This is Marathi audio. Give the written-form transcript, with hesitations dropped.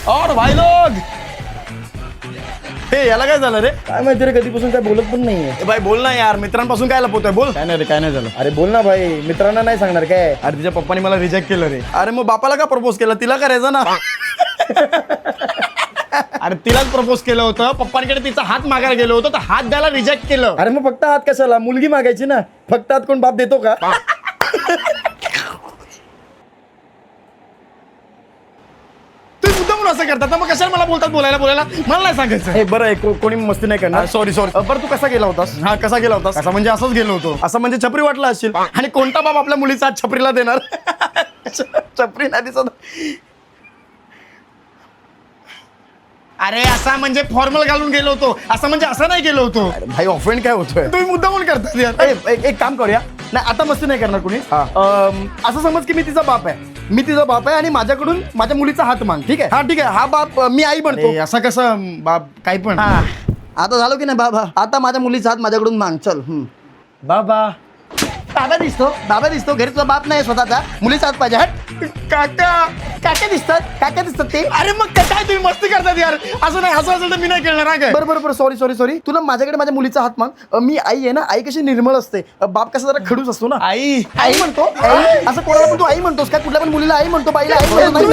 और भाई लोग हे याला काय झालं रे? काय माहिती रे, कधीपासून काय बोलत पण नाहीये. ए भाई बोल ना यार, मित्रांपासून काय लपवतोय? बोल. काय नाही रे, काय नाही झालं. अरे बोल ना भाई, मित्रांना नाही सांगणार काय? अरे तिच्या पप्पानी मला रिजेक्ट केलं रे. अरे मग बापाला का प्रपोज केलं? तिला करायचं ना. अरे तिलाच प्रपोज केलं होतं, पप्पांकडे तिचा हात मागायला गेलो होतो तर हात द्यायला रिजेक्ट केलं. अरे मग फक्त हात कशाला? मुलगी मागायची ना. फक्त हात कोण बाप देतो का? तुम्ही मुद्दा म्हणून असं करतात ना, मग कशाला मला बोलतात बोलायला मला नाही सांगायचं. हे बरं आहे, कोणी मस्ती नाही करणार. सॉरी बरं तू कसा गेला होतास? हा कसा गेला होता? असं म्हणजे असंच गेलो होतो. असं म्हणजे छपरी वाटला असेल. आणि कोणता बाप आपल्या मुलीचा हात छपरीला देणार? छपरी नाही दिसत. अरे असा म्हणजे फॉर्मल घालून गेलो होतो, असं म्हणजे असं नाही गेलो होतो. भाई ऑफेंड काय होतोय? तुम्ही मुद्दा म्हणून करतात यार. एक काम करूया, नाही आता मस्ती नाही करणार कुणी. असं समज की मी तिचा बाप आहे आणि माझ्याकडून माझ्या मुलीचा हात माग. ठीक आहे? हा ठीक आहे, हा बाप मी आई म्हणतो. अरे, असं कसं बाप काही पण. आता झालो की नाही बाबा? आता माझ्या मुलीचा हात माझ्याकडून माग. चल. बाबा दादा दिसतो घरी. तुझा बाप नाही स्वतःचा, मुलीचा हात पाहिजे. हट. काका दिसतात ते. अरे मग काय तुम्ही मस्ती करतात यार? असं नाही, असं असेल तर मी नाही खेळणार. हा काय? बरं सॉरी तुला माझ्याकडे माझ्या मुलीचा हात माग. मी आई आहे ना, आई कशी निर्मळ असते, बाप कसा जरा खडूस असतो ना. आई म्हणतो आई. असं कोणाला पण तू आई म्हणतोस का? कुठल्या पण मुलीला आई म्हणतो, बाईला आई म्हणतो.